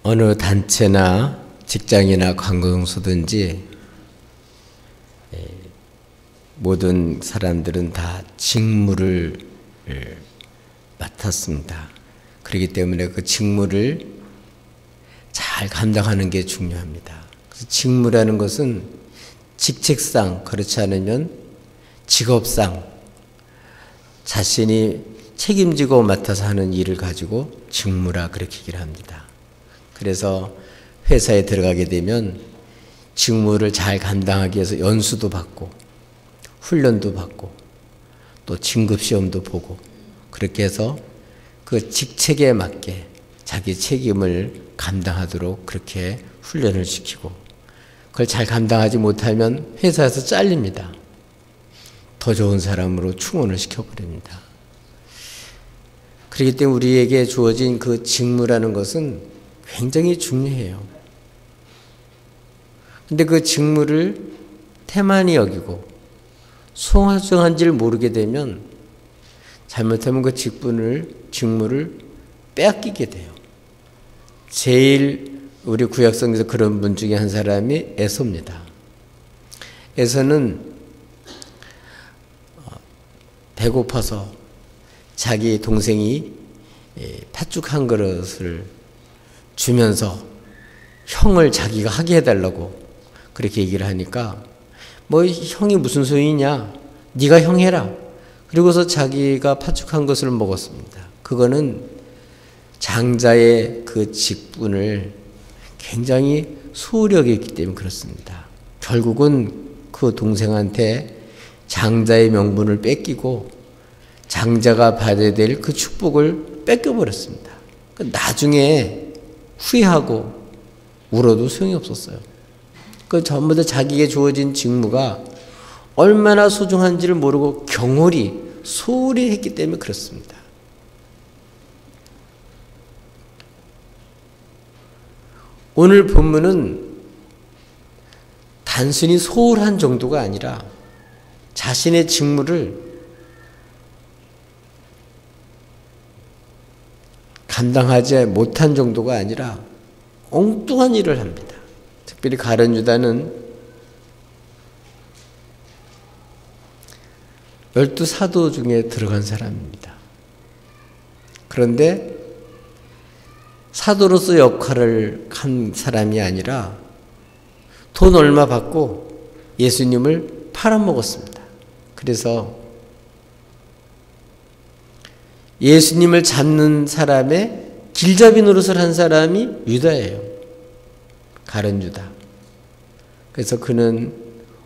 어느 단체나 직장이나 관공서든지 모든 사람들은 다 직무를 맡았습니다. 그렇기 때문에 그 직무를 잘 감당하는 게 중요합니다. 그래서 직무라는 것은 직책상, 그렇지 않으면 직업상 자신이 책임지고 맡아서 하는 일을 가지고 직무라 그렇게 얘기를 합니다. 그래서 회사에 들어가게 되면 직무를 잘 감당하기 위해서 연수도 받고 훈련도 받고 또 진급시험도 보고 그렇게 해서 그 직책에 맞게 자기 책임을 감당하도록 그렇게 훈련을 시키고 그걸 잘 감당하지 못하면 회사에서 잘립니다. 더 좋은 사람으로 충원을 시켜버립니다. 그렇기 때문에 우리에게 주어진 그 직무라는 것은 굉장히 중요해요. 근데 그 직무를 태만히 여기고 소중한지를 모르게 되면 잘못하면 그 직무를 빼앗기게 돼요. 제일 우리 구약성에서 그런 분 중에 한 사람이 에서입니다. 에서는 배고파서 자기 동생이 팥죽 한 그릇을 주면서 형을 자기가 하게 해달라고 그렇게 얘기를 하니까 뭐 형이 무슨 소용이냐, 네가 형 해라. 그리고서 자기가 팥죽 한 것을 먹었습니다. 그거는 장자의 그 직분을 굉장히 소홀히 여겼기 때문에 그렇습니다. 결국은 그 동생한테 장자의 명분을 뺏기고 장자가 받아야 될 그 축복을 뺏겨버렸습니다. 나중에 후회하고 울어도 소용이 없었어요. 그 전부 다 자기에게 주어진 직무가 얼마나 소중한지를 모르고 경홀히 소홀히 했기 때문에 그렇습니다. 오늘 본문은 단순히 소홀한 정도가 아니라 자신의 직무를 감당하지 못한 정도가 아니라 엉뚱한 일을 합니다. 특별히 가룟 유다는 12사도 중에 들어간 사람입니다. 그런데 사도로서 역할을 한 사람이 아니라 돈 얼마 받고 예수님을 팔아먹었습니다. 그래서 예수님을 잡는 사람의 길잡이 노릇을 한 사람이 유다예요. 가룟 유다. 그래서 그는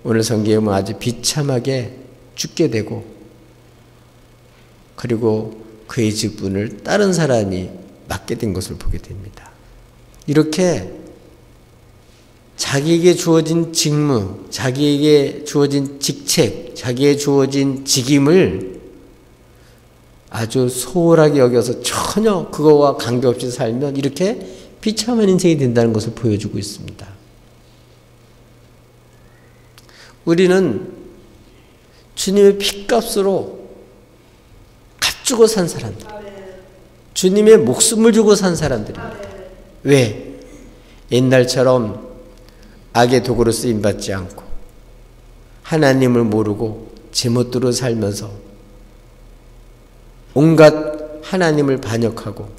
오늘 성경에 보면 아주 비참하게 죽게 되고 그리고 그의 직분을 다른 사람이 맡게 된 것을 보게 됩니다. 이렇게 자기에게 주어진 직무, 자기에게 주어진 직책, 자기에게 주어진 직임을 아주 소홀하게 여겨서 전혀 그거와 관계없이 살면 이렇게 비참한 인생이 된다는 것을 보여주고 있습니다. 우리는 주님의 핏값으로 값주고 산 사람들, 주님의 목숨을 주고 산 사람들입니다. 왜? 옛날처럼 악의 도구로 쓰임받지 않고 하나님을 모르고 제멋대로 살면서 온갖 하나님을 반역하고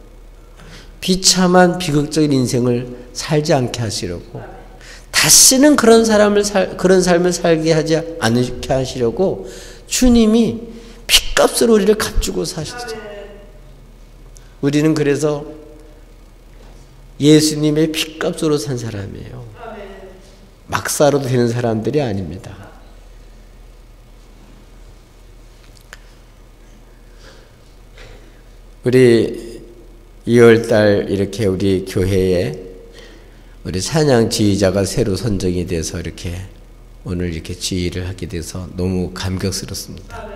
비참한 비극적인 인생을 살지 않게 하시려고 다시는 그런 삶을 살게 하지 않게 하시려고 주님이 핏값으로 우리를 값주고 사셨죠. 우리는 그래서 예수님의 핏값으로 산 사람이에요. 막 살아도 되는 사람들이 아닙니다. 우리 2월달 이렇게 우리 교회에 우리 찬양 지휘자가 새로 선정이 돼서 이렇게 오늘 이렇게 지휘를 하게 돼서 너무 감격스럽습니다.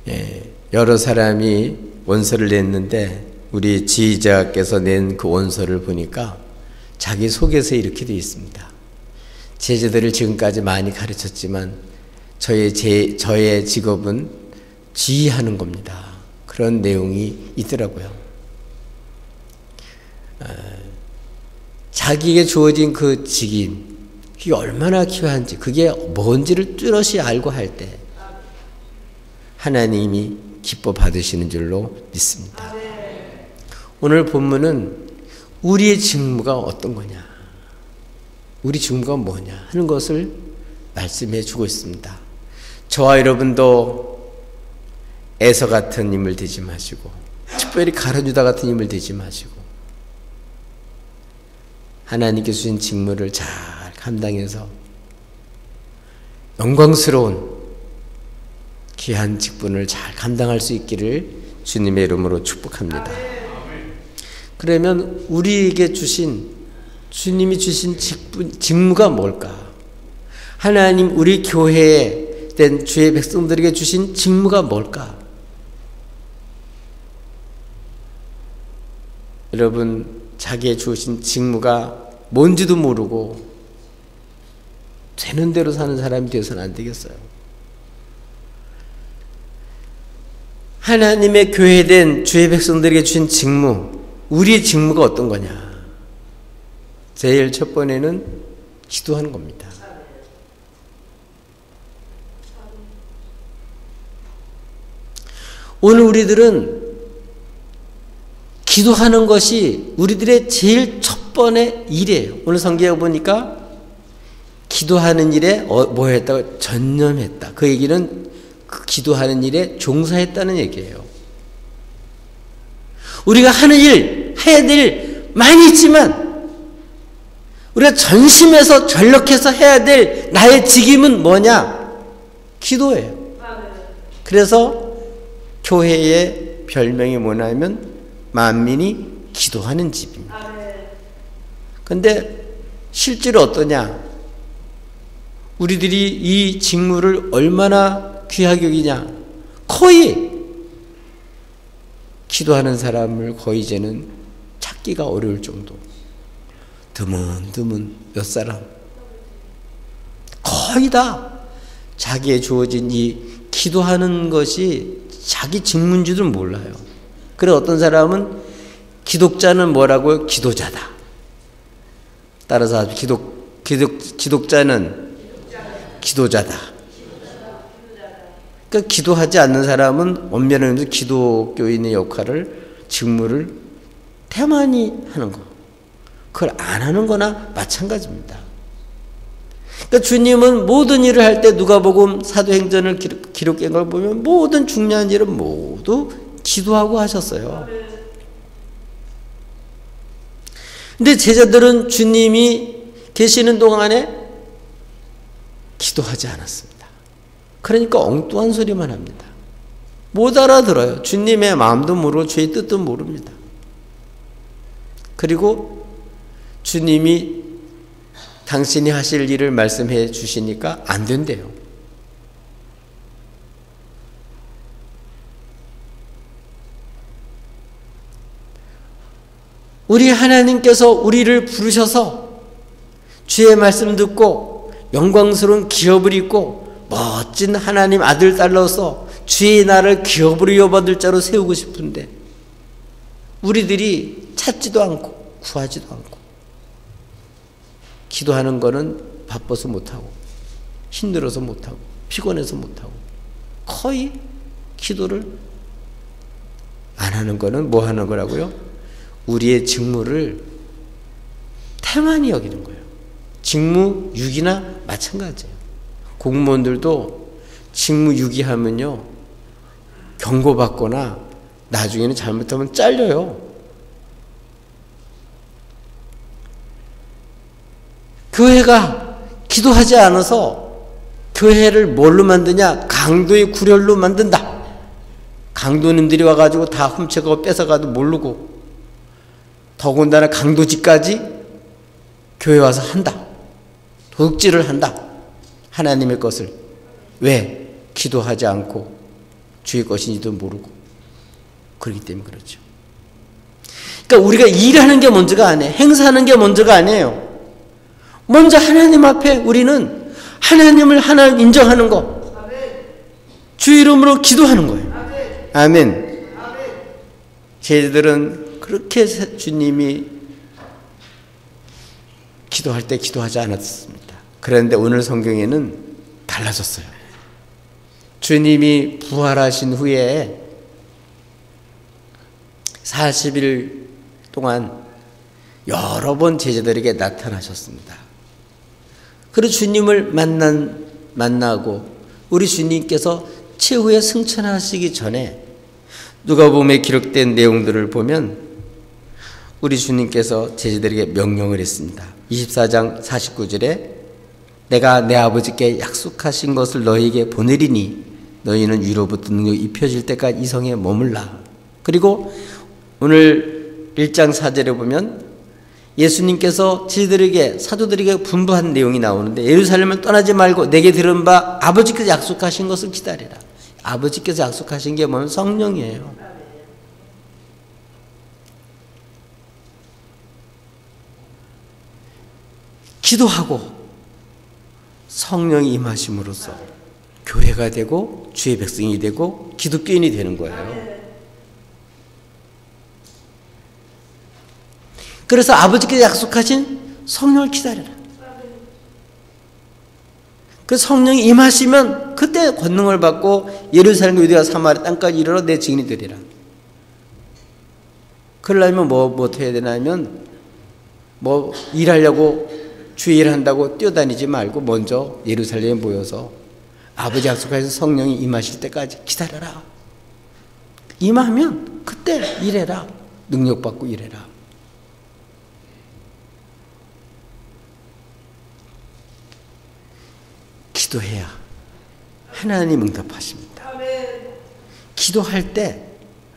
예, 여러 사람이 원서를 냈는데 우리 지휘자께서 낸 그 원서를 보니까 자기 속에서 이렇게 되어 있습니다. 제자들을 지금까지 많이 가르쳤지만 저의 직업은 지휘하는 겁니다. 그런 내용이 있더라고요. 자기에게 주어진 그 직임, 그게 얼마나 귀한지, 그게 뭔지를 뚜렷이 알고 할 때 하나님이 기뻐 받으시는 줄로 믿습니다. 오늘 본문은 우리의 직무가 어떤 거냐, 우리 직무가 뭐냐 하는 것을 말씀해 주고 있습니다. 저와 여러분도 에서 같은 인물 되지 마시고, 특별히 가룟유다 같은 인물 되지 마시고, 하나님께 주신 직무를 잘 감당해서 영광스러운 귀한 직분을 잘 감당할 수 있기를 주님의 이름으로 축복합니다. 그러면 우리에게 주신, 주님이 주신 직무가 뭘까? 하나님 우리 교회에 된 주의 백성들에게 주신 직무가 뭘까? 여러분, 자기의 주신 직무가 뭔지도 모르고 되는 대로 사는 사람이 되어서는 안 되겠어요. 하나님의 교회된 주의 백성들에게 주신 직무, 우리의 직무가 어떤 거냐? 제일 첫 번에는 기도하는 겁니다. 오늘 우리들은 기도하는 것이 우리들의 제일 첫 번의 일이에요. 오늘 성경에 보니까 기도하는 일에 뭐 했다고? 전념했다. 그 얘기는 그 기도하는 일에 종사했다는 얘기예요. 우리가 하는 일, 해야 될 일 많이 있지만 우리가 전심해서 전력해서 해야 될 나의 직임은 뭐냐? 기도예요. 그래서 교회의 별명이 뭐냐면 만민이 기도하는 집입니다. 그런데 실제로 어떠냐? 우리들이 이 직무를 얼마나 귀하게 여기냐? 거의 기도하는 사람을 거의 이제는 찾기가 어려울 정도. 드문 몇 사람. 거의 다 자기의 주어진 이 기도하는 것이 자기 직무인 줄은 몰라요. 그래 어떤 사람은 기독자는 뭐라고요? 기도자다. 따라서 기독자는 기도자다. 그러니까 기도하지 않는 사람은 엄밀하게 기독교인의 역할을, 직무를 태만히 하는 거, 그걸 안 하는 거나 마찬가지입니다. 그러니까 주님은 모든 일을 할 때 누가복음 사도행전을 기록한 걸 보면 모든 중요한 일은 모두 기도하고 하셨어요. 근데 제자들은 주님이 계시는 동안에 기도하지 않았습니다. 그러니까 엉뚱한 소리만 합니다. 못 알아들어요. 주님의 마음도 모르고 주의 뜻도 모릅니다. 그리고 주님이 당신이 하실 일을 말씀해 주시니까 안 된대요. 우리 하나님께서 우리를 부르셔서 주의 말씀 듣고 영광스러운 기업을 입고 멋진 하나님 아들 딸로서 주의 나라를 기업으로 이어받을 자로 세우고 싶은데 우리들이 찾지도 않고 구하지도 않고 기도하는 거는 바빠서 못하고 힘들어서 못하고 피곤해서 못하고 거의 기도를 안 하는 거는 뭐 하는 거라고요? 우리의 직무를 태만히 여기는 거예요. 직무 유기나 마찬가지예요. 공무원들도 직무 유기하면요 경고받거나 나중에는 잘못하면 잘려요. 교회가 기도하지 않아서 교회를 뭘로 만드냐? 강도의 구렬로 만든다. 강도님들이 와가지고 다 훔쳐가고 뺏어가도 모르고 더군다나 강도짓까지 교회 와서 한다. 도둑질을 한다. 하나님의 것을. 왜? 기도하지 않고 주의 것인지도 모르고 그렇기 때문에 그렇죠. 그러니까 우리가 일하는 게 먼저가 아니에요. 행사하는 게 먼저가 아니에요. 먼저 하나님 앞에 우리는 하나님을 하나 인정하는 거, 주 이름으로 기도하는 거예요. 아멘. 제자들은 그렇게 주님이 기도할 때 기도하지 않았습니다. 그런데 오늘 성경에는 달라졌어요. 주님이 부활하신 후에 40일 동안 여러 번 제자들에게 나타나셨습니다. 그리고 주님을 만나고 우리 주님께서 최후에 승천하시기 전에 누가복음에 기록된 내용들을 보면 우리 주님께서 제자들에게 명령을 했습니다. 24장 49절에 내가 내 아버지께 약속하신 것을 너희에게 보내리니 너희는 위로부터 능력이 입혀질 때까지 이 성에 머물라. 그리고 오늘 1장 4절에 보면 예수님께서 제자들에게 사도들에게 분부한 내용이 나오는데 예루살렘을 떠나지 말고 내게 들은 바 아버지께서 약속하신 것을 기다리라. 아버지께서 약속하신 게 뭐냐면 성령이에요. 기도하고 성령이 임하심으로써 교회가 되고 주의 백성이 되고 기독교인이 되는 거예요. 그래서 아버지께서 약속하신 성령을 기다려라. 그 성령이 임하시면 그때 권능을 받고 예루살렘, 유대와 사마리아 땅까지 이르러 내 증인이 되리라. 그러려면 뭐 해야 되냐면 일하려고 주의 일 한다고 뛰어다니지 말고 먼저 예루살렘에 모여서 아버지 약속하신 성령이 임하실 때까지 기다려라. 임하면 그때 일해라. 능력 받고 일해라. 기도해야 하나님 응답하십니다. 기도할 때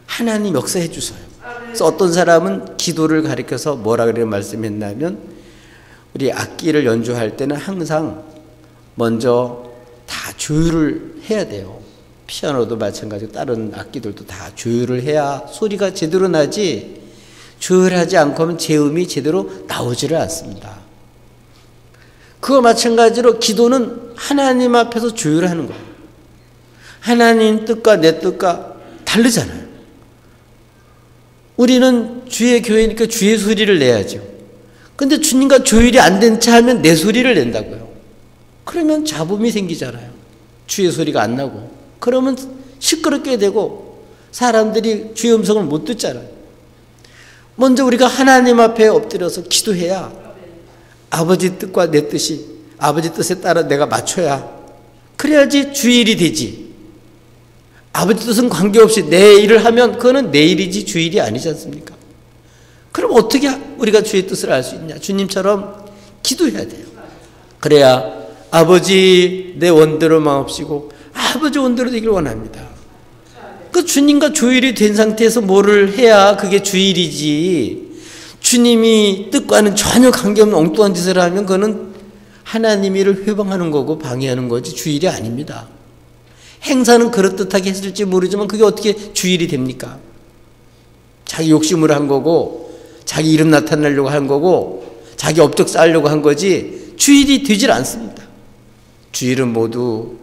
하나님 역사해 주셔요. 그래서 어떤 사람은 기도를 가리켜서 뭐라 그래 말씀했냐면 우리 악기를 연주할 때는 항상 먼저 다 조율을 해야 돼요. 피아노도 마찬가지고 다른 악기들도 다 조율을 해야 소리가 제대로 나지 조율하지 않고 하면 제음이 제대로 나오지를 않습니다. 그와 마찬가지로 기도는 하나님 앞에서 조율하는 거예요. 하나님 뜻과 내 뜻과 다르잖아요. 우리는 주의 교회니까 주의 소리를 내야죠. 근데 주님과 조율이 안 된 차 하면 내 소리를 낸다고요. 그러면 잡음이 생기잖아요. 주의 소리가 안 나고. 그러면 시끄럽게 되고 사람들이 주의 음성을 못 듣잖아요. 먼저 우리가 하나님 앞에 엎드려서 기도해야 아버지 뜻과 내 뜻이 아버지 뜻에 따라 내가 맞춰야 그래야지 주의 일이 되지. 아버지 뜻은 관계없이 내 일을 하면 그거는 내 일이지 주의 일이 아니지 않습니까? 그럼 어떻게 우리가 주의 뜻을 알 수 있냐? 주님처럼 기도해야 돼요. 그래야 아버지 내 원대로 마옵시고 아버지 원대로 되기를 원합니다. 그 주님과 조율이 된 상태에서 뭐를 해야 그게 주일이지. 주님이 뜻과는 전혀 관계없는 엉뚱한 짓을 하면 그거는 하나님 일을 회방하는 거고 방해하는 거지 주일이 아닙니다. 행사는 그럴듯하게 했을지 모르지만 그게 어떻게 주일이 됩니까? 자기 욕심으로 한 거고 자기 이름 나타내려고 한 거고 자기 업적 쌓으려고 한 거지 주일이 되질 않습니다. 주일은 모두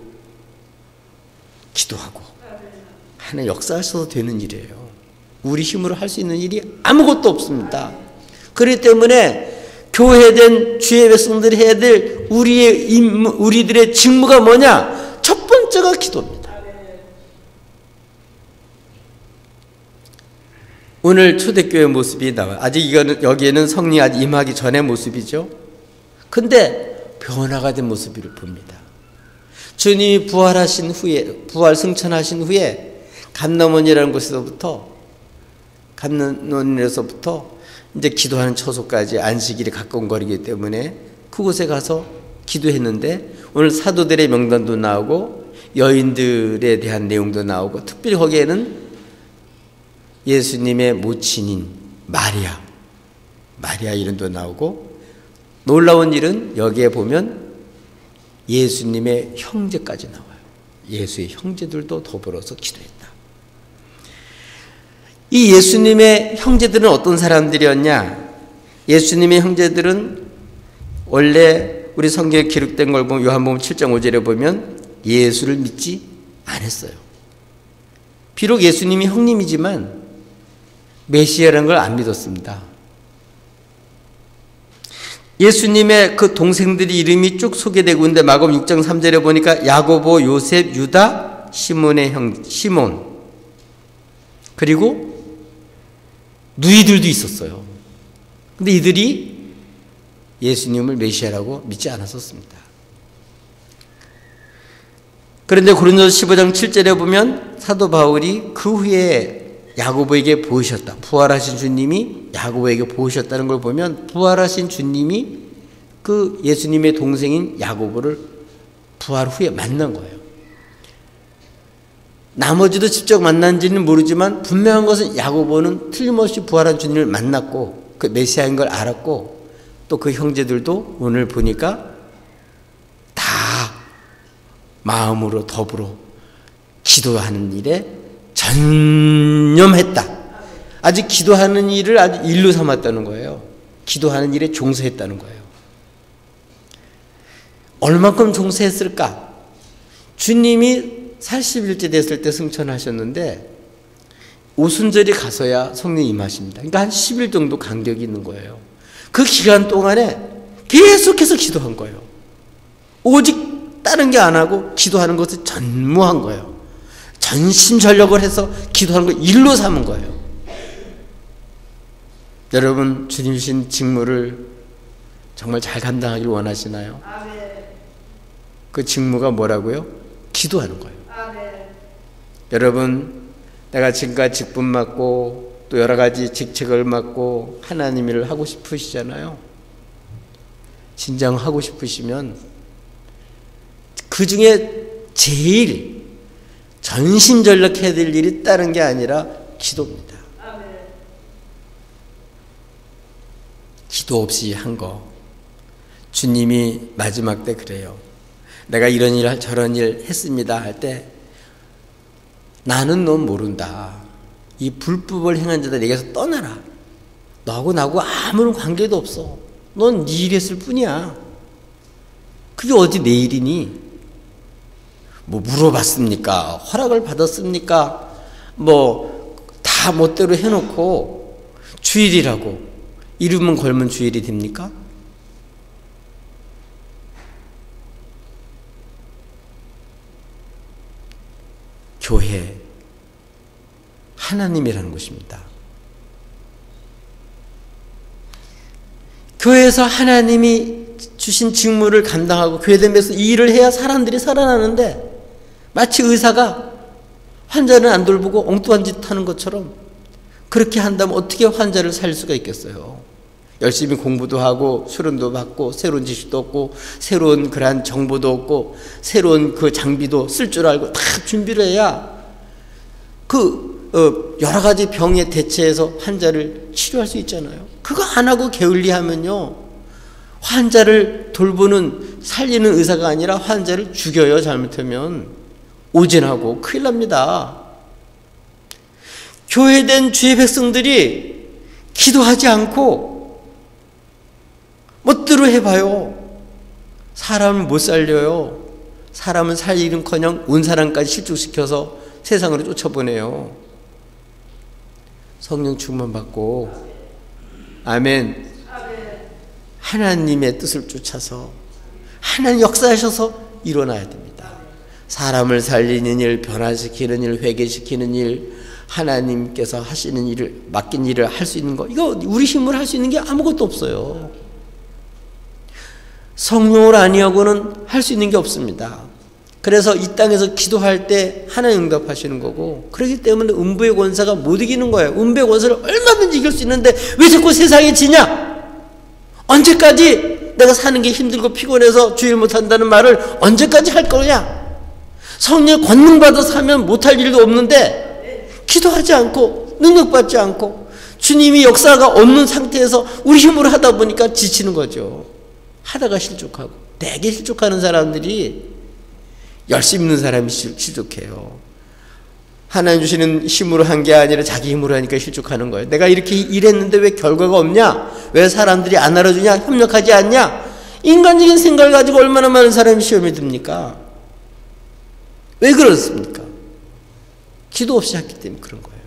기도하고 하나님 역사하셔서 되는 일이에요. 우리 힘으로 할 수 있는 일이 아무것도 없습니다. 그렇기 때문에 교회된 주의 백성들이 해야 될 우리들의 직무가 뭐냐? 첫 번째가 기도입니다. 오늘 초대교회 모습이 나와요. 아직 여기에는 성령이 아직 임하기 전의 모습이죠. 근데 변화가 된 모습을 봅니다. 주님이 부활하신 후에, 부활 승천하신 후에 감람원이라는 곳에서부터 이제 기도하는 처소까지 안식일이 가까운 거리이기 때문에 그곳에 가서 기도했는데 오늘 사도들의 명단도 나오고 여인들에 대한 내용도 나오고 특별히 거기에는 예수님의 모친인 마리아 이름도 나오고 놀라운 일은 여기에 보면 예수님의 형제까지 나와요. 예수의 형제들도 더불어서 기도했다. 이 예수님의 형제들은 어떤 사람들이었냐? 예수님의 형제들은 원래 우리 성경에 기록된 걸 보면 요한복음 7장 5절에 보면 예수를 믿지 않았어요. 비록 예수님이 형님이지만 메시아라는 걸 안 믿었습니다. 예수님의 그 동생들이 이름이 쭉 소개되고 있는데 마가복음 6장 3절에 보니까 야고보, 요셉, 유다, 시몬의 형 시몬, 그리고 누이들도 있었어요. 근데 이들이 예수님을 메시아라고 믿지 않았었습니다. 그런데 고린도서 15장 7절에 보면 사도 바울이 그 후에 야고보에게 보이셨다. 부활하신 주님이 야고보에게 보이셨다는 걸 보면 부활하신 주님이 그 예수님의 동생인 야고보를 부활 후에 만난 거예요. 나머지도 직접 만난지는 모르지만 분명한 것은 야고보는 틀림없이 부활한 주님을 만났고 그 메시아인 걸 알았고 또 그 형제들도 오늘 보니까 다 마음으로 더불어 기도하는 일에 전념했다. 아직 기도하는 일을 아주 일로 삼았다는 거예요. 기도하는 일에 종사했다는 거예요. 얼만큼 종사했을까? 주님이 40일째 됐을 때 승천하셨는데 오순절이 가서야 성령이 임하십니다. 그러니까 한 10일 정도 간격이 있는 거예요. 그 기간 동안에 계속해서 기도한 거예요. 오직 다른 게 안 하고 기도하는 것을 전무한 거예요. 전심전력을 해서 기도하는 걸 일로 삼은 거예요. 여러분, 주님 주신 직무를 정말 잘 감당하기를 원하시나요? 그 직무가 뭐라고요? 기도하는 거예요. 여러분, 내가 지금까지 직분 맡고 또 여러 가지 직책을 맡고 하나님 일을 하고 싶으시잖아요. 진정 하고 싶으시면 그 중에 제일 전심전력해야 될 일이 다른 게 아니라 기도입니다. 기도 없이 한 거. 주님이 마지막 때 그래요. 내가 이런 일 저런 일 했습니다 할 때 나는 넌 모른다. 이 불법을 행한 자들 내게서 떠나라. 너하고 나하고 아무런 관계도 없어. 넌 네 일 했을 뿐이야. 그게 어디 내 일이니? 뭐 물어봤습니까? 허락을 받았습니까? 뭐 다 멋대로 해놓고 주일이라고 이름은 걸면 주일이 됩니까? 교회, 하나님이라는 것입니다. 교회에서 하나님이 주신 직무를 감당하고 교회됨에서 이 일을 해야 사람들이 살아나는데 마치 의사가 환자를 안 돌보고 엉뚱한 짓 하는 것처럼 그렇게 한다면 어떻게 환자를 살릴 수가 있겠어요? 열심히 공부도 하고 수련도 받고 새로운 지식도 얻고 새로운 그러한 정보도 얻고 새로운 그 장비도 쓸 줄 알고 다 준비를 해야 여러 가지 병에 대처해서 환자를 치료할 수 있잖아요. 그거 안 하고 게을리하면요, 환자를 돌보는 살리는 의사가 아니라 환자를 죽여요. 잘못하면 오진하고 큰일 납니다. 교회된 주의 백성들이 기도하지 않고 멋대로 해봐요. 사람을 못 살려요. 사람은 살리는커녕 온 사람까지 실족시켜서 세상으로 쫓아보내요. 성령 충만 받고 아멘. 하나님의 뜻을 쫓아서 하나님 역사하셔서 일어나야 됩니다. 사람을 살리는 일, 변화시키는 일, 회개시키는 일, 하나님께서 하시는 일을, 맡긴 일을 할 수 있는 거, 이거 우리 힘으로 할 수 있는 게 아무것도 없어요. 성령을 아니하고는 할 수 있는 게 없습니다. 그래서 이 땅에서 기도할 때 하나님 응답하시는 거고, 그렇기 때문에 음부의 권세가 못 이기는 거예요. 음부의 권세를 얼마든지 이길 수 있는데 왜 자꾸 세상에 지냐? 언제까지 내가 사는 게 힘들고 피곤해서 주일 못한다는 말을 언제까지 할 거냐? 성령 권능받아서 하면 못할 일도 없는데 기도하지 않고 능력받지 않고 주님이 역사가 없는 상태에서 우리 힘으로 하다 보니까 지치는 거죠. 하다가 실족하고, 되게 실족하는 사람들이 열심히 있는 사람이 실족해요. 하나님 주시는 힘으로 한 게 아니라 자기 힘으로 하니까 실족하는 거예요. 내가 이렇게 일했는데 왜 결과가 없냐? 왜 사람들이 안 알아주냐? 협력하지 않냐? 인간적인 생각을 가지고 얼마나 많은 사람이 시험에 듭니까? 왜 그렇습니까? 기도 없이 했기 때문에 그런 거예요.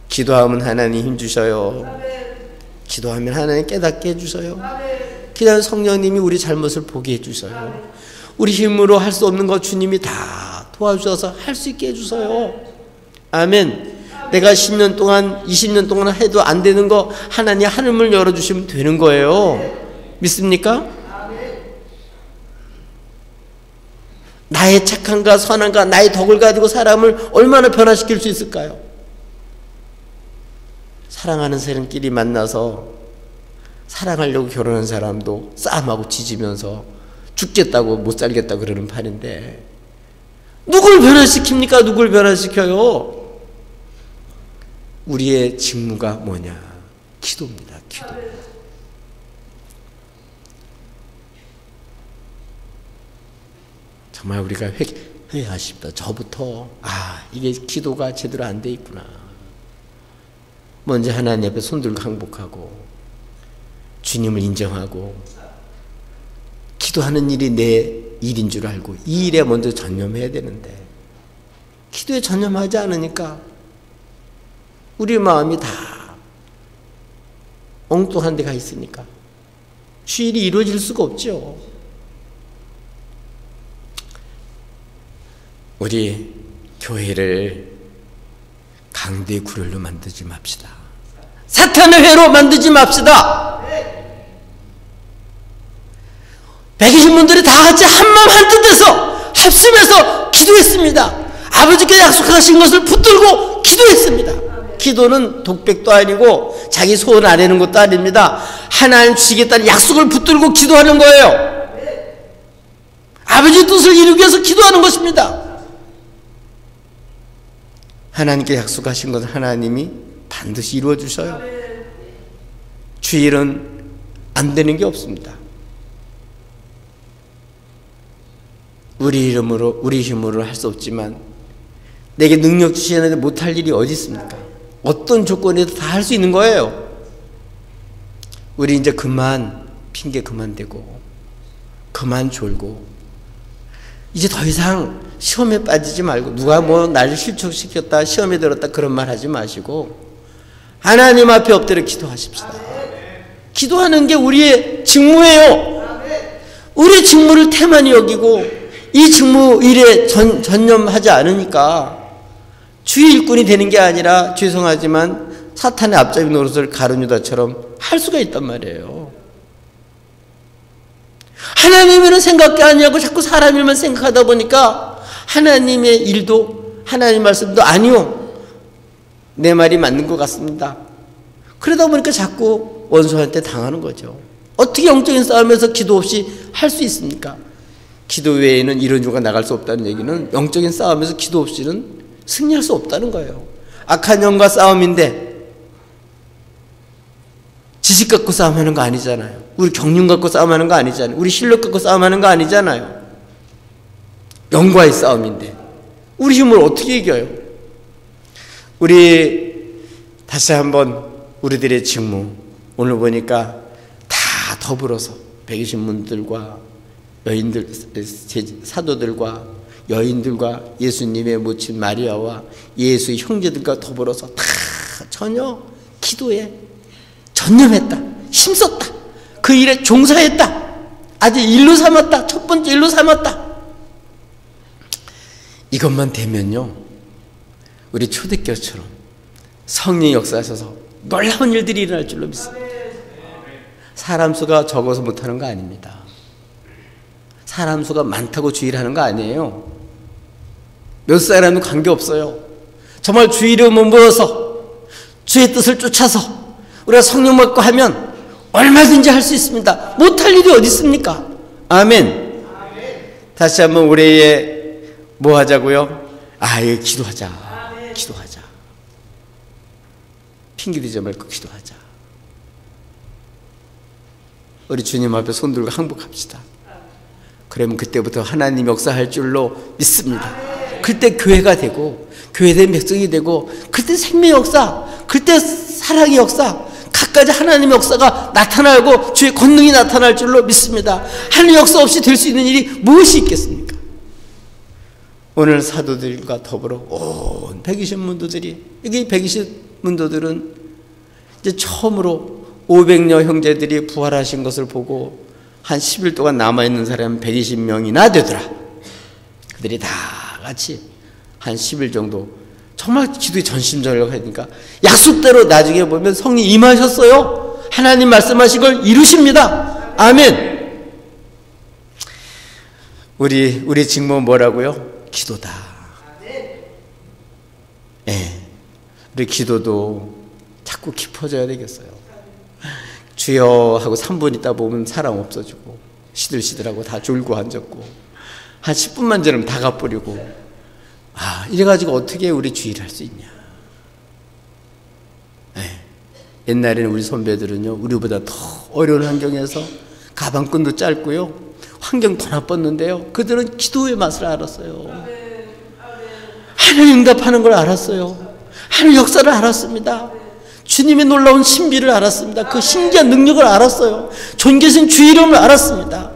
기도하면 하나님 힘 주셔요. 기도하면 하나님 깨닫게 해주셔요. 그냥 성령님이 우리 잘못을 보게 해주셔요. 우리 힘으로 할 수 없는 거 주님이 다 도와주셔서 할 수 있게 해주셔요. 아멘. 내가 10년 동안 20년 동안 해도 안 되는 거 하나님 하늘문을 열어주시면 되는 거예요. 믿습니까? 나의 착함과 선함과 나의 덕을 가지고 사람을 얼마나 변화시킬 수 있을까요? 사랑하는 사람끼리 만나서 사랑하려고 결혼한 사람도 싸움하고 지지면서 죽겠다고 못 살겠다고 그러는 판인데 누굴 변화시킵니까? 누굴 변화시켜요? 우리의 직무가 뭐냐? 기도입니다. 기도. 정말 우리가 회개하십니다. 저부터 이게 기도가 제대로 안 돼 있구나. 먼저 하나님 앞에 손들고 항복하고 주님을 인정하고 기도하는 일이 내 일인 줄 알고 이 일에 먼저 전념해야 되는데 기도에 전념하지 않으니까 우리 마음이 다 엉뚱한 데가 있으니까 주일이 이루어질 수가 없죠. 우리 교회를 강대 구렬로 만들지 맙시다. 사탄의 회로 만들지 맙시다. 120분들이 다 같이 한마음 한뜻해서 합심해서 기도했습니다. 아버지께서 약속하신 것을 붙들고 기도했습니다. 기도는 독백도 아니고 자기 소원 아내는 것도 아닙니다. 하나님 주시겠다는 약속을 붙들고 기도하는 거예요. 아버지 뜻을 이루기 위해서 기도하는 것입니다. 하나님께 약속하신 것은 하나님이 반드시 이루어 주셔요. 주일은 안 되는 게 없습니다. 우리 이름으로 우리 힘으로 할 수 없지만 내게 능력 주시는데 못할 일이 어디 있습니까? 어떤 조건에도 다 할 수 있는 거예요. 우리 이제 그만 핑계 그만 대고 그만 졸고 이제 더 이상 시험에 빠지지 말고 누가 뭐 나를 실족시켰다 시험에 들었다 그런 말 하지 마시고 하나님 앞에 엎드려 기도하십시다. 기도하는 게 우리의 직무예요. 우리의 직무를 태만히 여기고 이 직무 일에 전념하지 않으니까 주의 일꾼이 되는 게 아니라 죄송하지만 사탄의 앞잡이 노릇을 가룟 유다처럼 할 수가 있단 말이에요. 하나님 일은 생각이 아니하고 자꾸 사람 일만 생각하다 보니까 하나님의 일도 하나님 말씀도 아니요 내 말이 맞는 것 같습니다. 그러다 보니까 자꾸 원수한테 당하는 거죠. 어떻게 영적인 싸움에서 기도 없이 할 수 있습니까? 기도 외에는 이런 주가 나갈 수 없다는 얘기는 영적인 싸움에서 기도 없이는 승리할 수 없다는 거예요. 악한 영과 싸움인데 지식 갖고 싸움하는 거 아니잖아요. 우리 경륜 갖고 싸움하는 거 아니잖아요. 우리 실력 갖고 싸움하는 거 아니잖아요. 영과의 싸움인데 우리 힘을 어떻게 이겨요? 우리 다시 한번 우리들의 직무 오늘 보니까 다 더불어서 120분들과 여인들, 사도들과 여인들과 예수님의 모친 마리아와 예수의 형제들과 더불어서 다 전혀 기도에 전념했다. 힘썼다. 그 일에 종사했다. 아주 일로 삼았다. 첫 번째 일로 삼았다. 이것만 되면요 우리 초대교회처럼 성령이 역사하셔서 놀라운 일들이 일어날 줄로 믿습니다. 사람 수가 적어서 못하는 거 아닙니다. 사람 수가 많다고 주일하는 거 아니에요. 몇 사람도 관계없어요. 정말 주 이름을 모여서 주의 뜻을 쫓아서 우리가 성령 받고 하면 얼마든지 할 수 있습니다. 못할 일이 어디 있습니까? 아멘. 다시 한번 올해에 뭐 하자고요? 기도하자. 기도하자. 핑계대지 말고 기도하자. 우리 주님 앞에 손들고 항복합시다. 그러면 그때부터 하나님 역사할 줄로 믿습니다. 그때 교회가 되고 교회된 백성이 되고 그때 생명 역사, 그때 사랑의 역사, 각가지 하나님의 역사가 나타나고 주의 권능이 나타날 줄로 믿습니다. 하나님 역사 없이 될 수 있는 일이 무엇이 있겠습니까? 오늘 사도들과 더불어 온 120문도들이 여기 120문도들은 이제 처음으로 500여 형제들이 부활하신 것을 보고 한 10일 동안 남아있는 사람은 120명이나 되더라. 그들이 다 같이 한 10일 정도 정말 기도에 전심전력하니까 약속대로 나중에 보면 성령 임하셨어요. 하나님 말씀하신 걸 이루십니다. 아멘. 우리 직무는 뭐라고요? 기도다. 네. 우리 기도도 자꾸 깊어져야 되겠어요. 주여 하고 3분 있다 보면 사람 없어지고 시들시들하고 다 졸고 앉았고 한 10분만 지나면 다 가버리고 이래가지고 어떻게 우리 주의를 할 수 있냐. 네. 옛날에는 우리 선배들은요 우리보다 더 어려운 환경에서 가방끈도 짧고요 환경 더 나빴는데요 그들은 기도의 맛을 알았어요. 하나님 응답하는 걸 알았어요. 하나님 역사를 알았습니다. 주님의 놀라운 신비를 알았습니다. 그 신기한 능력을 알았어요. 존귀하신 주 이름을 알았습니다.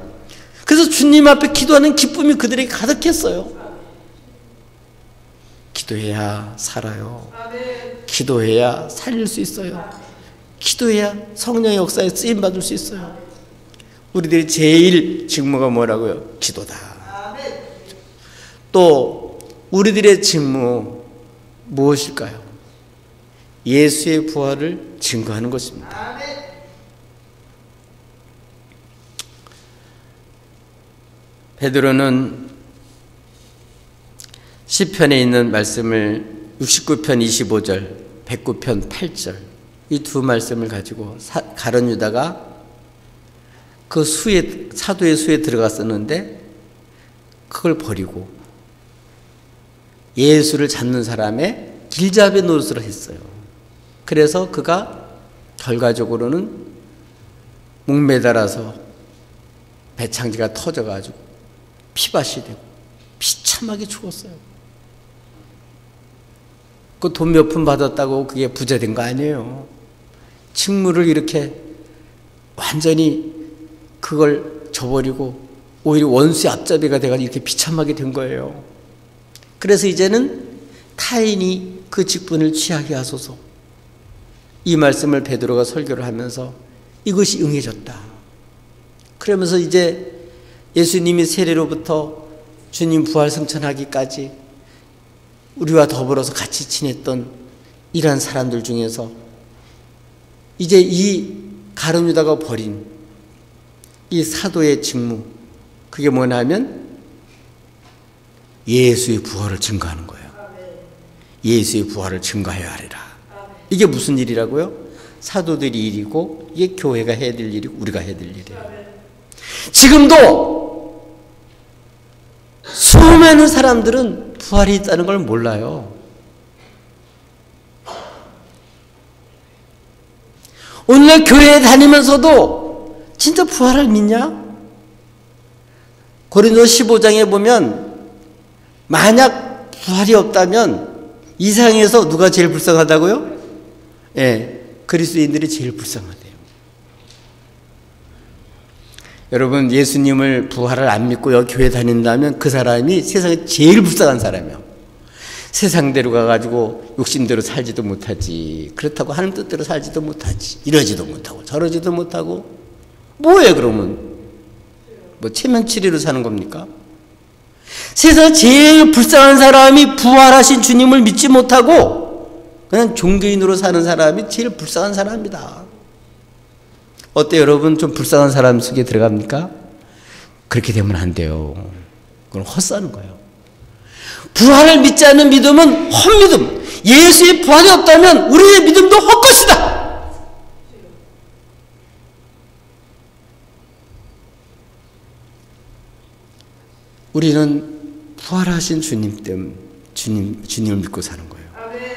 그래서 주님 앞에 기도하는 기쁨이 그들에게 가득했어요. 기도해야 살아요. 기도해야 살릴 수 있어요. 기도해야 성령의 역사에 쓰임받을 수 있어요. 우리들이 제일 직무가 뭐라고요? 기도다. 또 우리들의 직무 무엇일까요? 예수의 부활을 증거하는 것입니다. 베드로는 시편에 있는 말씀을 69편 25절, 109편 8절 이 두 말씀을 가지고 가룟 유다가 그 수에 사도의 수에 들어갔었는데 그걸 버리고 예수를 찾는 사람의 길잡이 노릇을 했어요. 그래서 그가 결과적으로는 목매달아서 배창지가 터져가지고 피밭이 되고 비참하게 죽었어요. 그 돈 몇 푼 받았다고 그게 부자 된 거 아니에요. 직무를 이렇게 완전히 그걸 저버리고 오히려 원수의 앞잡이가 돼가지고 이렇게 비참하게 된 거예요. 그래서 이제는 타인이 그 직분을 취하게 하소서. 이 말씀을 베드로가 설교를 하면서 이것이 응해졌다. 그러면서 이제 예수님이 세례로부터 주님 부활 승천하기까지 우리와 더불어서 같이 지냈던 이러한 사람들 중에서 이제 이 가룟 유다가 벌인 이 사도의 직무, 그게 뭐냐면 예수의 부활을 증거하는 거예요. 예수의 부활을 증거하여야 하리라. 이게 무슨 일이라고요? 사도들이 일이고 이게 교회가 해야 될 일이고 우리가 해야 될 일이에요. 지금도 수많은 사람들은 부활이 있다는 걸 몰라요. 오늘날 교회에 다니면서도 진짜 부활을 믿냐? 고린도 15장에 보면 만약 부활이 없다면 이 세상에서 누가 제일 불쌍하다고요? 그리스도인들이 제일 불쌍하대요. 여러분, 예수님을 부활을 안 믿고 여기 교회 다닌다면 그 사람이 세상에 제일 불쌍한 사람이에요. 세상대로 가가지고 욕심대로 살지도 못하지. 그렇다고 하나님 뜻대로 살지도 못하지. 이러지도 못하고 저러지도 못하고. 뭐예요 그러면? 뭐 체면치레로 사는 겁니까? 세상에 제일 불쌍한 사람이 부활하신 주님을 믿지 못하고 그냥 종교인으로 사는 사람이 제일 불쌍한 사람입니다. 어때요 여러분? 좀 불쌍한 사람 속에 들어갑니까? 그렇게 되면 안 돼요. 그건 헛사는 거예요. 부활을 믿지 않는 믿음은 헛믿음. 예수의 부활이 없다면 우리의 믿음도 헛것이다. 우리는 부활하신 주님 때문에 주님을 믿고 사는 거예요.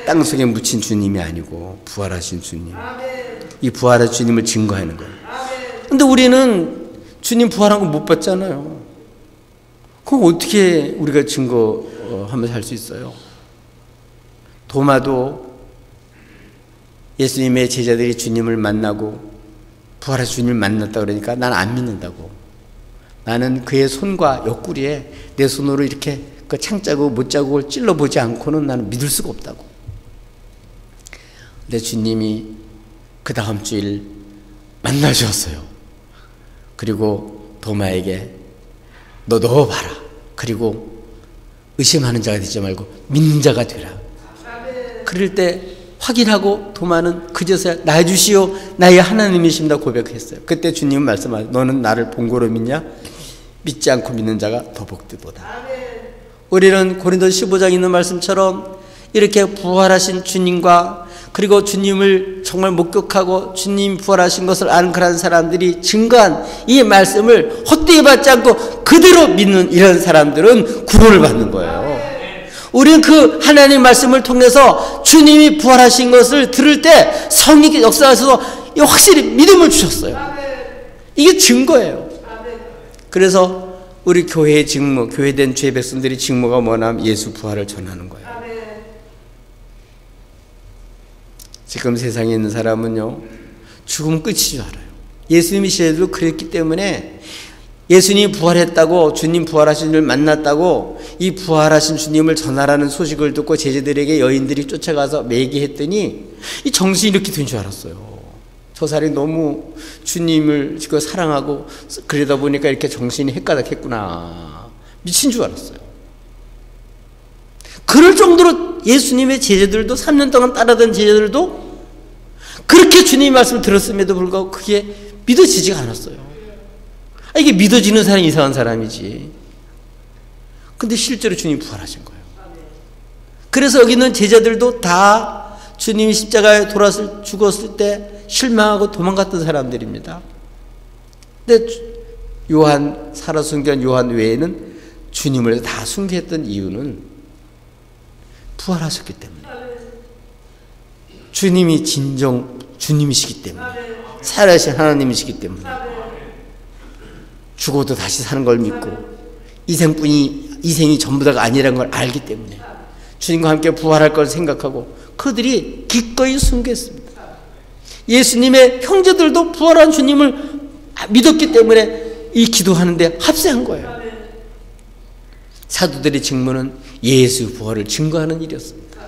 땅 속에 묻힌 주님이 아니고 부활하신 주님. 이 부활의 주님을 증거하는 거예요. 근데 우리는 주님 부활한 거 못 봤잖아요. 그거 어떻게 우리가 증거하면서 할 수 있어요? 도마도 예수님의 제자들이 주님을 만나고 부활하신 주님을 만났다 그러니까 난 안 믿는다고. 나는 그의 손과 옆구리에 내 손으로 이렇게 그 창자국 못자국을 찔러보지 않고는 나는 믿을 수가 없다고. 근데 주님이 그 다음 주일 만나셨어요. 그리고 도마에게 너 넣어봐라. 그리고 의심하는 자가 되지 말고 믿는 자가 되라. 그럴 때 확인하고 도마는 그제서야 나 주시오 나의 하나님이십니다 고백했어요. 그때 주님은 말씀하셨어요. 너는 나를 본고로 믿냐? 믿지 않고 믿는 자가 더 복되도다. 우리는 고린도 15장에 있는 말씀처럼 이렇게 부활하신 주님과 그리고 주님을 정말 목격하고 주님 부활하신 것을 아는 그런 사람들이 증거한 이 말씀을 헛되이 받지 않고 그대로 믿는 이런 사람들은 구원을 받는 거예요. 우리는 그 하나님 말씀을 통해서 주님이 부활하신 것을 들을 때 성령의 역사에서 확실히 믿음을 주셨어요. 이게 증거예요. 그래서 우리 교회의 직무, 교회된 주의 백성들의 직무가 뭐냐면 예수 부활을 전하는 거예요. 지금 세상에 있는 사람은요, 죽음 끝인 줄 알아요. 예수님이 시대도 그랬기 때문에 예수님이 부활했다고, 주님 부활하신 줄 만났다고 이 부활하신 주님을 전하라는 소식을 듣고 제자들에게 여인들이 쫓아가서 매기했더니 이 정신이 이렇게 된 줄 알았어요. 저 사람이 너무 주님을 사랑하고 그러다 보니까 이렇게 정신이 헷가닥했구나. 미친 줄 알았어요. 그럴 정도로 예수님의 제자들도 3년 동안 따라던 제자들도 그렇게 주님의 말씀을 들었음에도 불구하고 그게 믿어지지가 않았어요. 이게 믿어지는 사람이 이상한 사람이지. 근데 실제로 주님이 부활하신 거예요. 그래서 여기 있는 제자들도 다 주님이 십자가에 죽었을 때 실망하고 도망갔던 사람들입니다. 근데 요한, 살아 순교한 요한 외에는 주님을 다 순교했던 이유는 부활하셨기 때문에, 주님이 진정 주님이시기 때문에, 살아계신 하나님이시기 때문에, 죽어도 다시 사는 걸 믿고 이생이 전부 다가 아니라는 걸 알기 때문에 주님과 함께 부활할 걸 생각하고 그들이 기꺼이 순교했습니다. 예수님의 형제들도 부활한 주님을 믿었기 때문에 이 기도하는데 합세한 거예요. 사도들의 직무는 예수 부활을 증거하는 일이었습니다.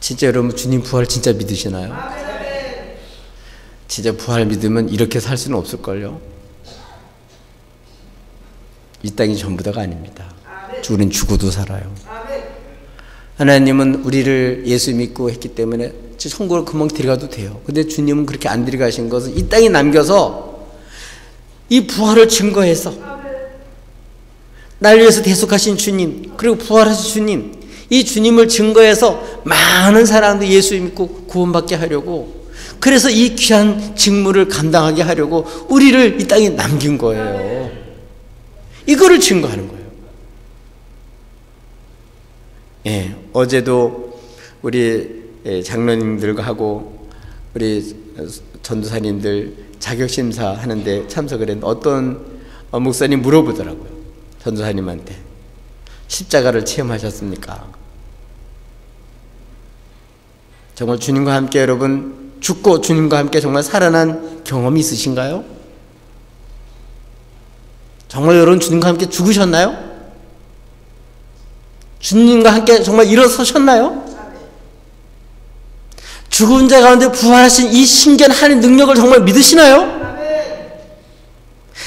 진짜 여러분 주님 부활 진짜 믿으시나요? 진짜 부활 믿으면 이렇게 살 수는 없을걸요. 이 땅이 전부 다가 아닙니다. 우리는 죽어도 살아요. 하나님은 우리를 예수 믿고 했기 때문에 천국으로 금방 들어가도 돼요. 근데 주님은 그렇게 안 들어가신 것은 이 땅에 남겨서 이 부활을 증거해서 날 위해서 대속하신 주님, 그리고 부활하신 주님, 이 주님을 증거해서 많은 사람들이 예수 믿고 구원받게 하려고, 그래서 이 귀한 직무를 감당하게 하려고 우리를 이 땅에 남긴 거예요. 이거를 증거하는 거예요. 예, 어제도 우리 장로님들과 하고 우리 전도사님들 자격심사 하는데 참석을 했는데 어떤 목사님 물어보더라고요. 전도사님한테 십자가를 체험하셨습니까? 정말 주님과 함께 여러분 죽고 주님과 함께 정말 살아난 경험이 있으신가요? 정말 여러분 주님과 함께 죽으셨나요? 주님과 함께 정말 일어서셨나요? 죽은 자 가운데 부활하신 이 신기한 하나님의 능력을 정말 믿으시나요?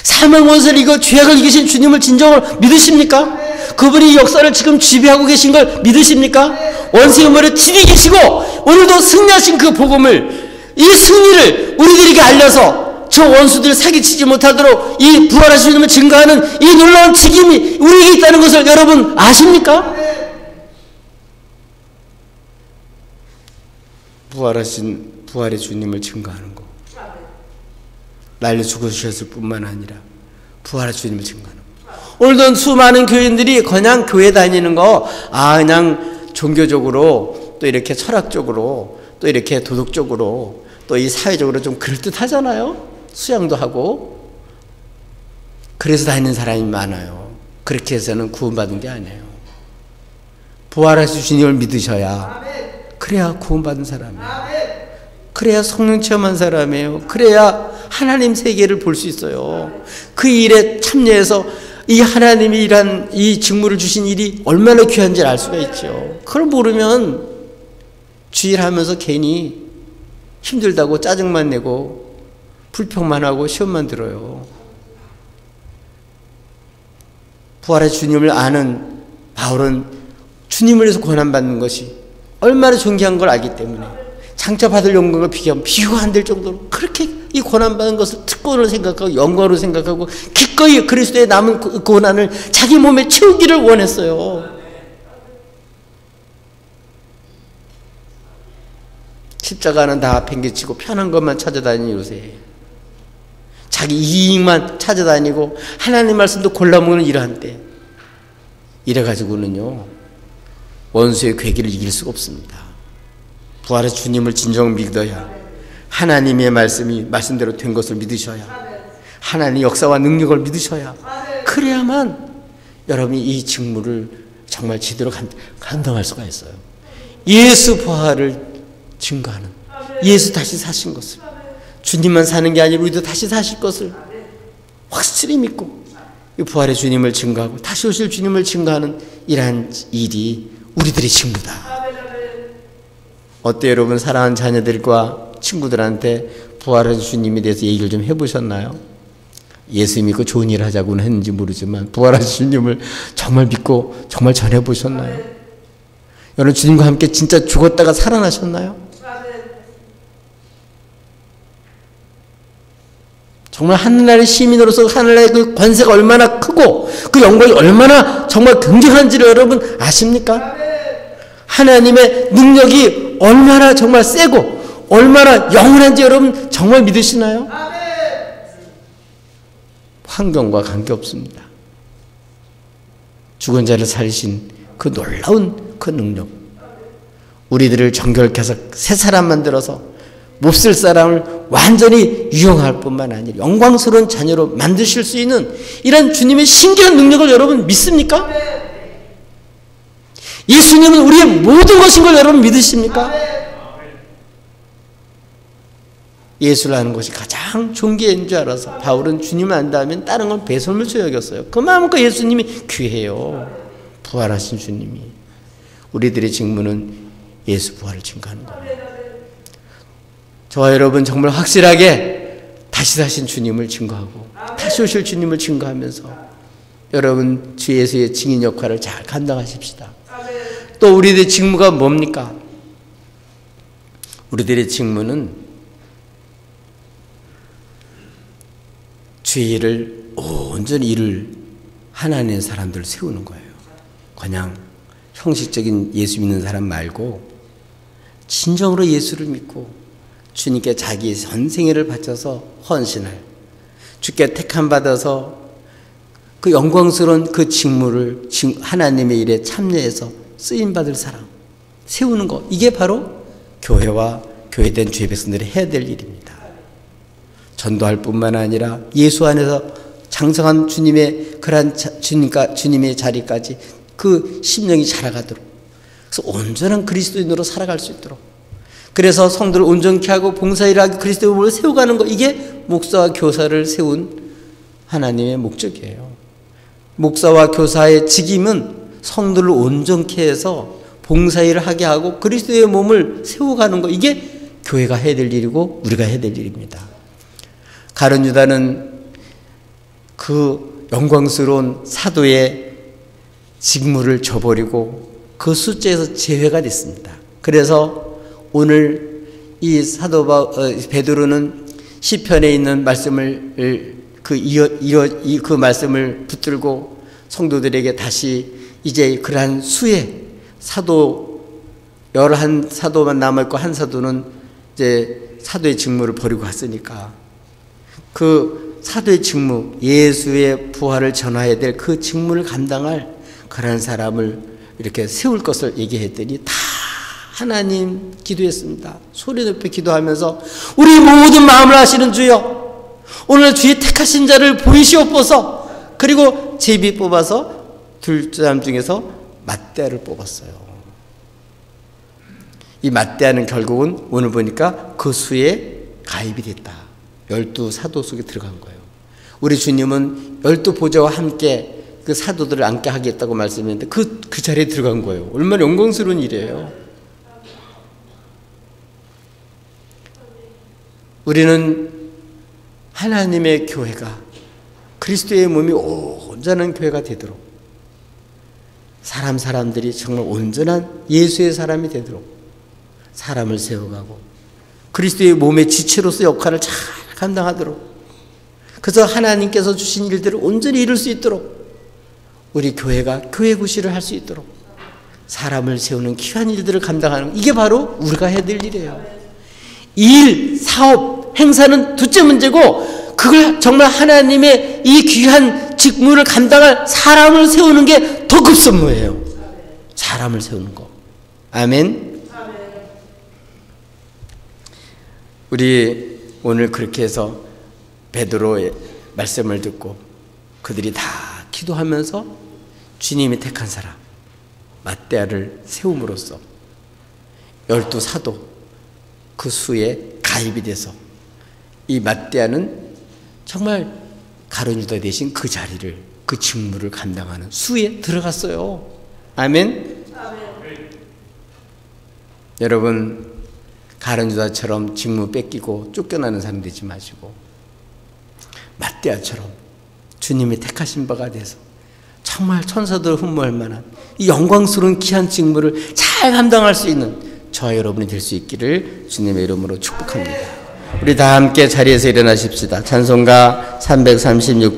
사망 원수를 이겨 죄악을 이기신 주님을 진정으로 믿으십니까? 그분이 이 역사를 지금 지배하고 계신 걸 믿으십니까? 원수의 머리를 치리기시고 오늘도 승리하신 그 복음을, 이 승리를 우리들에게 알려서 저 원수들 사기치지 못하도록 이 부활하신 주님을 증거하는 이 놀라운 책임이 우리에게 있다는 것을 여러분 아십니까? 부활의 주님을 증거하는 거. 날려 죽으셨을 뿐만 아니라 부활의 주님을 증거하는 거. 오늘도 수많은 교인들이 그냥 교회 다니는 거, 그냥 종교적으로 또 이렇게 철학적으로 또 이렇게 도덕적으로 또 이 사회적으로 좀 그럴듯하잖아요. 수양도 하고. 그래서 다니는 사람이 많아요. 그렇게 해서는 구원받은 게 아니에요. 부활하신 주님을 믿으셔야, 그래야 구원받은 사람이에요. 그래야 성령 체험한 사람이에요. 그래야 하나님 세계를 볼 수 있어요. 그 일에 참여해서 이 하나님이 일한 이 직무를 주신 일이 얼마나 귀한지를 알 수가 있죠. 그걸 모르면 주일하면서 괜히 힘들다고 짜증만 내고 불평만 하고 시험만 들어요. 부활의 주님을 아는 바울은 주님을 위해서 고난받는 것이 얼마나 존귀한 걸 알기 때문에 장차 받을 영광을 비교가 안 될 정도로 그렇게 이 고난받는 것을 특권으로 생각하고 영광으로 생각하고 기꺼이 그리스도의 남은 그 고난을 자기 몸에 채우기를 원했어요. 십자가는 다 팽개치고 편한 것만 찾아다니는 요새 자기 이익만 찾아다니고 하나님 말씀도 골라먹는 이러한 때 이래가지고는요 원수의 괴기를 이길 수가 없습니다. 부활의 주님을 진정 믿어야 하나님의 말씀이 말씀대로 된 것을 믿으셔야 하나님의 역사와 능력을 믿으셔야 그래야만 여러분이 이 직무를 정말 제대로 감당할 수가 있어요. 예수 부활을 증거하는 예수 다시 사신 것을 주님만 사는 게 아니라 우리도 다시 사실 것을 확실히 믿고 이 부활의 주님을 증거하고 다시 오실 주님을 증거하는 이러한 일이 우리들의 직무다. 어때요 여러분? 사랑하는 자녀들과 친구들한테 부활의 주님에 대해서 얘기를 좀 해보셨나요? 예수 믿고 좋은 일 하자고는 했는지 모르지만 부활의 주님을 정말 믿고 정말 전해보셨나요? 여러분 주님과 함께 진짜 죽었다가 살아나셨나요? 정말 하늘나라의 시민으로서 하늘나라의 그 권세가 얼마나 크고 그 영광이 얼마나 정말 굉장한지를 여러분 아십니까? 하나님의 능력이 얼마나 정말 세고 얼마나 영원한지 여러분 정말 믿으시나요? 환경과 관계없습니다. 죽은 자를 살리신 그 놀라운 그 능력, 우리들을 정결케 해서 새 사람 만들어서 몹쓸 사람을 완전히 유용할 뿐만 아니라 영광스러운 자녀로 만드실 수 있는 이런 주님의 신기한 능력을 여러분 믿습니까? 예수님은 우리의 모든 것인 걸 여러분 믿으십니까? 예수를 아는 것이 가장 존귀한 줄 알아서 바울은 주님을 안다면 다른 건 배설물처 여겼어요. 그만큼 예수님이 귀해요. 부활하신 주님이. 우리들의 직무는 예수 부활을 증거하는 겁니다. 저와 여러분 정말 확실하게 다시 사신 주님을 증거하고 다시 오실 주님을 증거하면서 여러분 주 예수의 증인 역할을 잘 감당하십시다. 또 우리들의 직무가 뭡니까? 우리들의 직무는 주의 일을 온전히 일을 하나님의 사람들을 세우는 거예요. 그냥 형식적인 예수 믿는 사람 말고 진정으로 예수를 믿고 주님께 자기의 전생애를 바쳐서 헌신할 주께 택함 받아서 그 영광스러운 그 직무를 하나님의 일에 참여해서 쓰임받을 사람 세우는 것, 이게 바로 교회와 교회된 주의 백성들이 해야 될 일입니다. 전도할 뿐만 아니라 예수 안에서 장성한 주님의 그러한 주님의 자리까지 그 심령이 자라가도록, 그래서 온전한 그리스도인으로 살아갈 수 있도록, 그래서 성도를 온전케 하고 봉사일을 하기 그리스도의 몸을 세워가는 것, 이게 목사와 교사를 세운 하나님의 목적이에요. 목사와 교사의 직임은 성도를 온전케 해서 봉사일을 하게 하고 그리스도의 몸을 세워가는 것, 이게 교회가 해야 될 일이고 우리가 해야 될 일입니다. 가룟 유다는 그 영광스러운 사도의 직무를 저버리고 그 숫자에서 제외가 됐습니다. 그래서 오늘 이 사도 베드로는 시편에 있는 말씀을 그 말씀을 붙들고 성도들에게 다시 이제 그러한 수의 사도 11사도만 남아있고 한 사도는 이제 사도의 직무를 버리고 갔으니까 그 사도의 직무, 예수의 부활을 전해야 될 그 직무를 감당할 그러한 사람을 이렇게 세울 것을 얘기했더니 다 하나님 기도했습니다. 소리 높이 기도하면서 우리 모든 마음을 아시는 주여, 오늘 주의 택하신 자를 보이시옵소서. 그리고 제비 뽑아서 둘 사람 중에서 맏대를 뽑았어요. 이 맏대는 결국은 오늘 보니까 그 수에 가입이 됐다. 12사도 속에 들어간 거예요. 우리 주님은 12보좌와 함께 그 사도들을 앉게 하겠다고 말씀했는데 그 자리에 들어간 거예요. 얼마나 영광스러운 일이에요. 우리는 하나님의 교회가 그리스도의 몸이 온전한 교회가 되도록, 사람들이 정말 온전한 예수의 사람이 되도록 사람을 세워가고 그리스도의 몸의 지체로서 역할을 잘 감당하도록, 그래서 하나님께서 주신 일들을 온전히 이룰 수 있도록 우리 교회가 교회 구실을 할 수 있도록 사람을 세우는 귀한 일들을 감당하는, 이게 바로 우리가 해야 될 일이에요. 일, 사업, 행사는 둘째 문제고, 그걸 정말 하나님의 이 귀한 직무를 감당할 사람을 세우는 게 더 급선무예요. 사람을 세우는 거. 아멘. 우리 오늘 그렇게 해서 베드로의 말씀을 듣고 그들이 다 기도하면서 주님이 택한 사람 맏대아를 세움으로써 12사도 그 수에 가입이 돼서 이 맏대아는 정말 가룟 유다 대신 그 자리를, 그 직무를 감당하는 수에 들어갔어요. 아멘. 여러분, 가룟 유다처럼 직무 뺏기고 쫓겨나는 사람 되지 마시고 맏대아처럼 주님이 택하신 바가 돼서 정말 천사들 흠모할 만한 이 영광스러운 귀한 직무를 잘 감당할 수 있는 저와 여러분이 될 수 있기를 주님의 이름으로 축복합니다. 우리 다 함께 자리에서 일어나십시다. 찬송가 336장